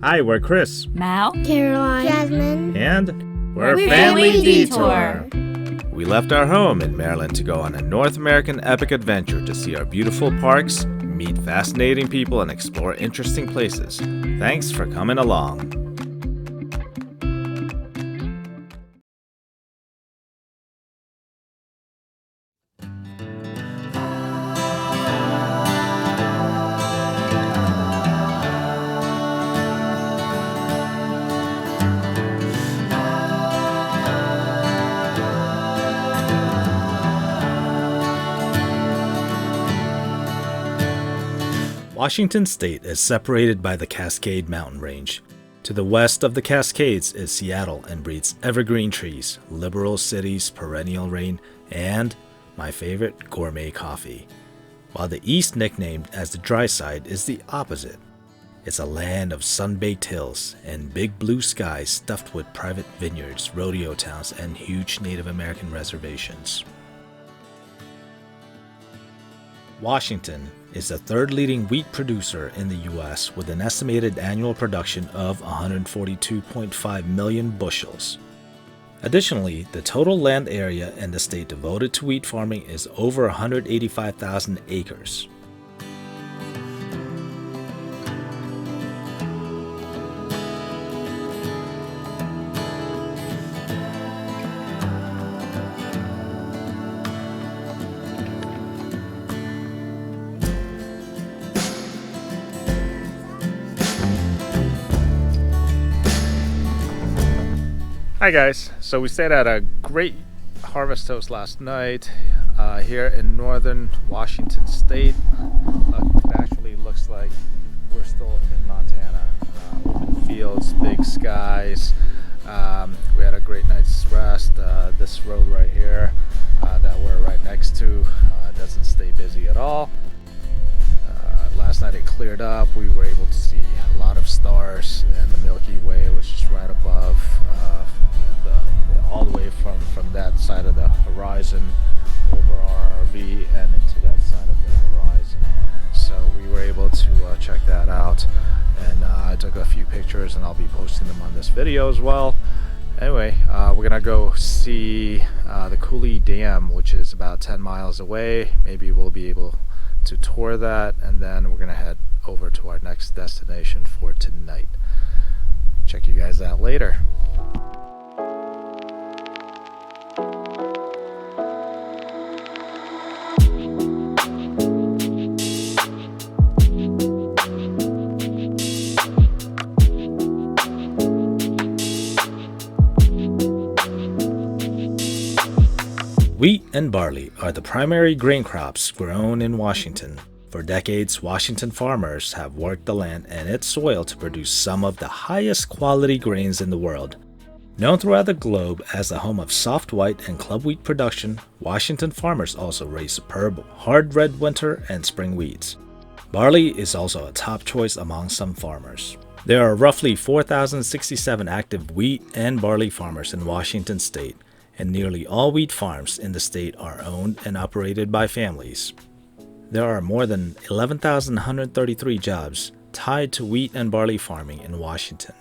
Hi, we're Chris, Mao, Caroline, Jasmin, and we're Family Detour. We left our home in Maryland to go on a North American epic adventure to see our beautiful parks, meet fascinating people, and explore interesting places. Thanks for coming along. Washington State is separated by the Cascade Mountain Range. To the west of the Cascades is Seattle and breeds evergreen trees, liberal cities, perennial rain, and, my favorite, gourmet coffee. While the east, nicknamed as the dry side, is the opposite. It's a land of sun-baked hills and big blue skies stuffed with private vineyards, rodeo towns, and huge Native American reservations. Washington is the third leading wheat producer in the U.S. with an estimated annual production of 142.5 million bushels. Additionally, the total land area in the state devoted to wheat farming is over 185,000 acres. Hi guys, so we stayed at a great harvest house last night here in northern Washington State. It actually looks like we're still in Montana. Open fields, big skies. We had a great night's rest. This road right here that we're right next to doesn't stay busy at all. Last night it cleared up. We were able to see a lot of stars, and the Milky Way was just right above all the way from that side of the horizon over our RV and into that side of the horizon. So we were able to check that out, and I took a few pictures and I'll be posting them on this video as well. Anyway, we're gonna go see the Coulee Dam, which is about 10 miles away. Maybe we'll be able to tour that, and then we're gonna head over to our next destination for tonight. Check you guys out later. Wheat and barley are the primary grain crops grown in Washington. For decades, Washington farmers have worked the land and its soil to produce some of the highest quality grains in the world. Known throughout the globe as the home of soft white and club wheat production, Washington farmers also raise superb hard red winter and spring wheats. Barley is also a top choice among some farmers. There are roughly 4,067 active wheat and barley farmers in Washington State, and nearly all wheat farms in the state are owned and operated by families. There are more than 11,133 jobs tied to wheat and barley farming in Washington.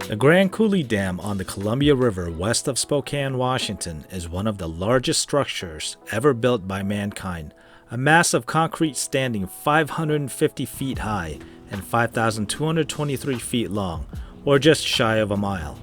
The Grand Coulee Dam on the Columbia River west of Spokane, Washington, is one of the largest structures ever built by mankind, a mass of concrete standing 550 feet high and 5,223 feet long, or just shy of a mile.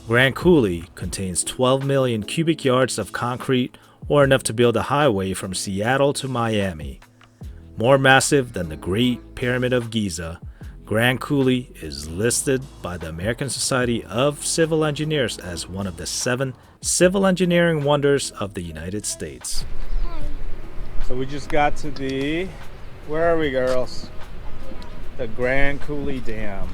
Grand Coulee contains 12 million cubic yards of concrete, or enough to build a highway from Seattle to Miami. More massive than the Great Pyramid of Giza, Grand Coulee is listed by the American Society of Civil Engineers as one of the 7 civil engineering wonders of the United States. So we just got to where are we, girls? The Grand Coulee Dam.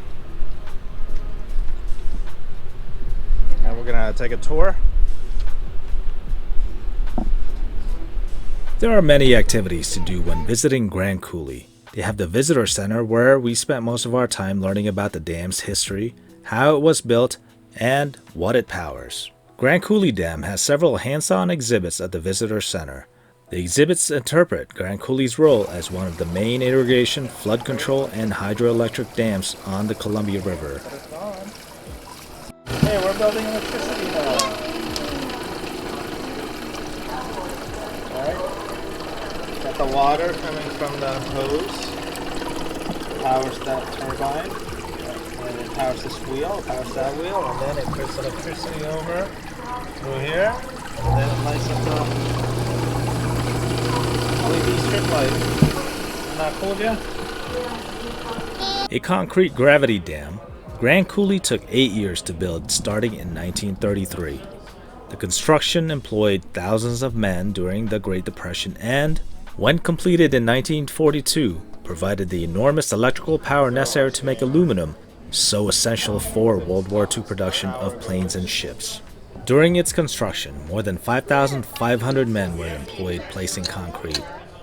And we're gonna take a tour. There are many activities to do when visiting Grand Coulee. They have the visitor center where we spent most of our time learning about the dam's history, how it was built, and what it powers. Grand Coulee Dam has several hands-on exhibits at the visitor center. The exhibits interpret Grand Coulee's role as one of the main irrigation, flood control, and hydroelectric dams on the Columbia River. Hey, we're building electricity now. Alright. Got the water coming from the hose. Powers that turbine. And it powers this wheel, it powers that wheel, and then it puts electricity over through here. And then it lights up the LED strip light. Isn't that cool, Jeff? A concrete gravity dam, Grand Coulee took 8 years to build, starting in 1933. The construction employed thousands of men during the Great Depression and, when completed in 1942, provided the enormous electrical power necessary to make aluminum, so essential for World War II production of planes and ships. During its construction, more than 5,500 men were employed placing concrete.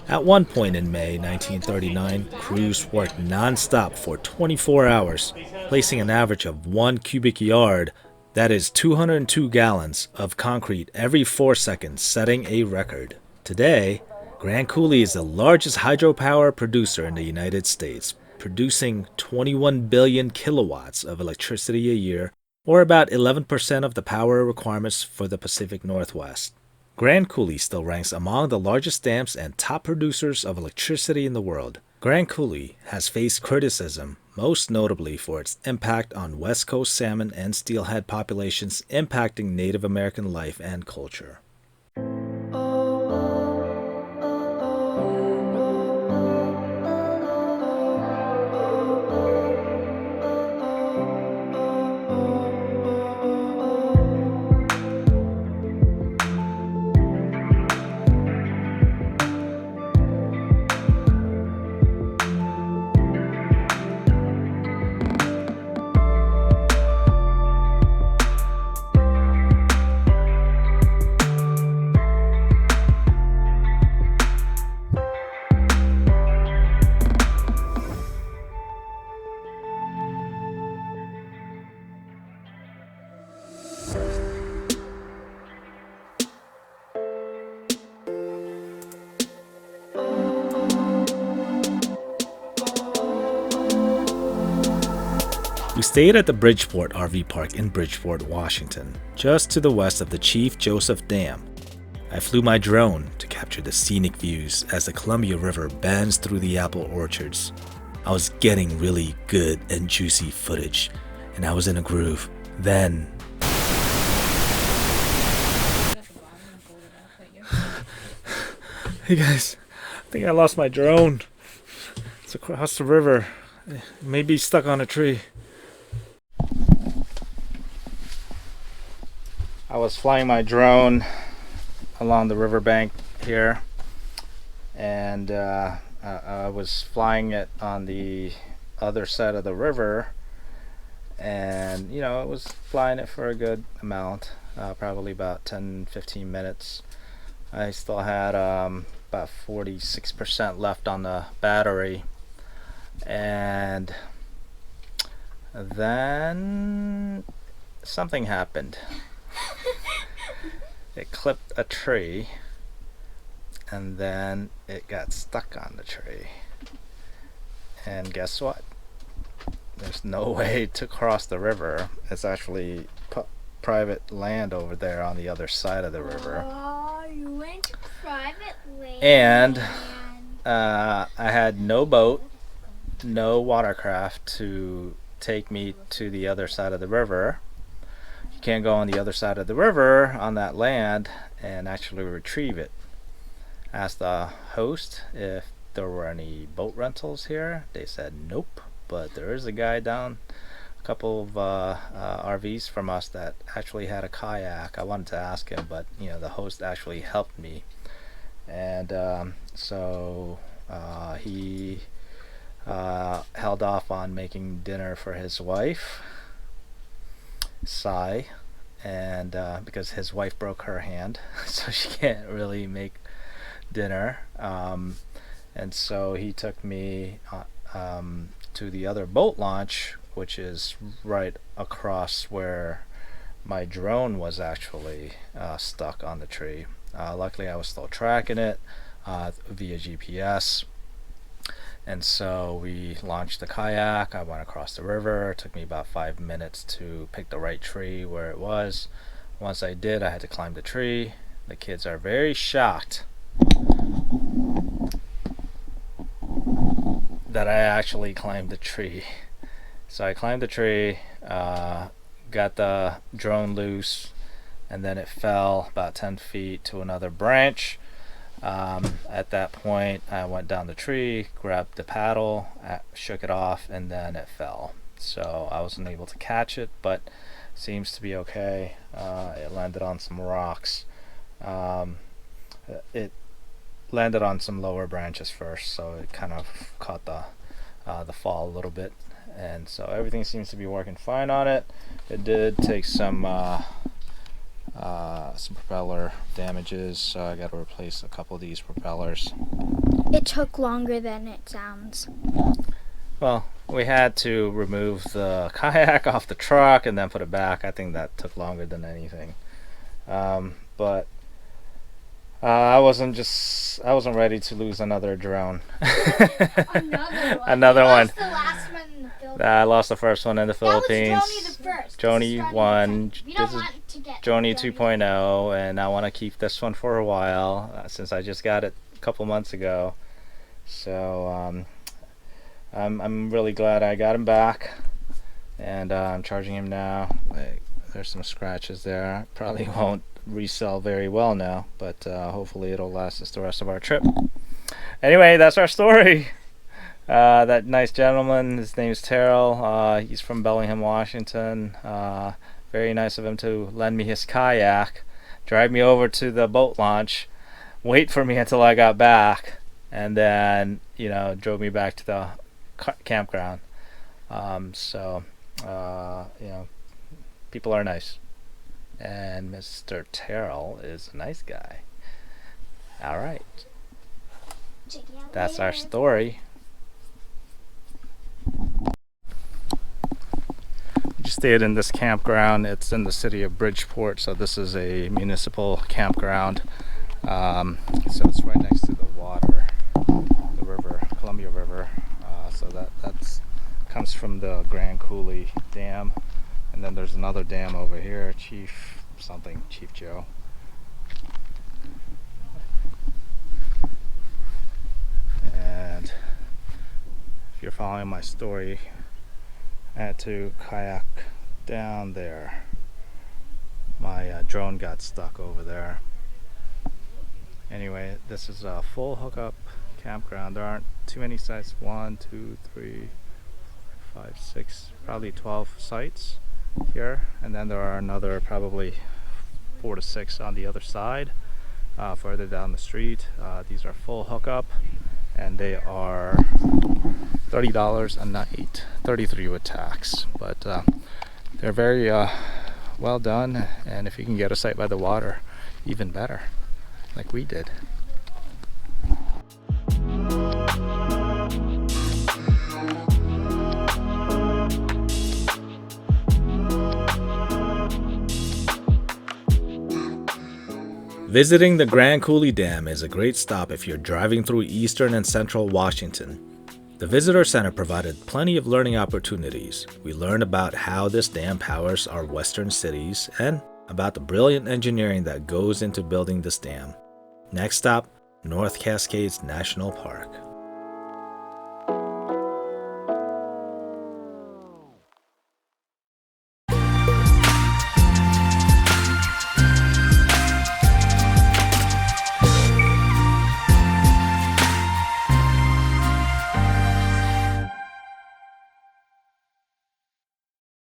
At one point in May 1939, crews worked non-stop for 24 hours, placing an average of 1 cubic yard, that is 202 gallons, of concrete every 4 seconds, setting a record. Today, Grand Coulee is the largest hydropower producer in the United States, producing 21 billion kilowatts of electricity a year, or about 11% of the power requirements for the Pacific Northwest. Grand Coulee still ranks among the largest dams and top producers of electricity in the world. Grand Coulee has faced criticism, most notably for its impact on West Coast salmon and steelhead populations, impacting Native American life and culture. We stayed at the Bridgeport RV Park in Bridgeport, Washington, just to the west of the Chief Joseph Dam. I flew my drone to capture the scenic views as the Columbia River bends through the apple orchards. I was getting really good and juicy footage, and I was in a groove. Then hey guys, I think I lost my drone. It's across the river. It may be stuck on a tree. I was flying my drone along the riverbank here, and I was flying it on the other side of the river, and you know, I was flying it for a good amount, probably about 10-15 minutes. I still had about 46% left on the battery, and then something happened. It clipped a tree, and then it got stuck on the tree. And guess what? There's no way to cross the river. It's actually private land over there on the other side of the river. Oh, you went to private land. And I had no boat, no watercraft to take me to the other side of the river. You can't go on the other side of the river on that land and actually retrieve it. Asked the host if there were any boat rentals here. They said nope, but there is a guy down a couple of RVs from us that actually had a kayak. I wanted to ask him, but the host actually helped me, and so he held off on making dinner for his wife, Sai, and because his wife broke her hand, so she can't really make dinner, and so he took me to the other boat launch, which is right across where my drone was actually stuck on the tree. Luckily I was still tracking it via GPS, and so we launched the kayak. I went across the river. It took me about 5 minutes to pick the right tree where it was. Once I did, I had to climb the tree. The kids are very shocked that I actually climbed the tree. So I climbed the tree, got the drone loose, and then it fell about 10 feet to another branch. At that point, I went down the tree, grabbed the paddle, shook it off, and then it fell. So I wasn't able to catch it, but seems to be okay. It landed on some rocks. It landed on some lower branches first, so it kind of caught the fall a little bit, and so everything seems to be working fine on it. It did take some propeller damages, so I got to replace a couple of these propellers. It took longer than it sounds. Well, we had to remove the kayak off the truck and then put it back. I think that took longer than anything, but I wasn't ready to lose another drone. Another one. Lost the last one in the Philippines. I lost the first one in the Philippines. That was Joni the first. Joni 1. This is Joni 2.0, 2.0, and I want to keep this one for a while since I just got it a couple months ago. So I'm really glad I got him back, and I'm charging him now. There's some scratches there. I probably won't resell very well now, but hopefully it'll last us the rest of our trip. Anyway, that's our story. That nice gentleman, his name's Terrell. He's from Bellingham, Washington. Very nice of him to lend me his kayak, drive me over to the boat launch, wait for me until I got back, and then drove me back to the campground. People are nice, and Mr. Terrell is a nice guy. All right, that's our story. We just stayed in this campground. It's in the city of Bridgeport, so this is a municipal campground. So it's right next to the water, the river, Columbia River. So that's comes from the Grand Coulee Dam, and then there's another dam over here, Chief Joe. And if you're following my story, I had to kayak down there. My drone got stuck over there. Anyway, this is a full hookup campground. There aren't too many sites. 1, 2, 3, 5, 6, probably 12 sites here, and then there are another probably 4 to 6 on the other side, further down the street. These are full hookup, and they are $30 a night, $33 with tax, but they're very well done, and if you can get a site by the water, even better, like we did. Visiting the Grand Coulee Dam is a great stop if you're driving through eastern and central Washington. The Visitor Center provided plenty of learning opportunities. We learned about how this dam powers our western cities and about the brilliant engineering that goes into building this dam. Next stop, North Cascades National Park.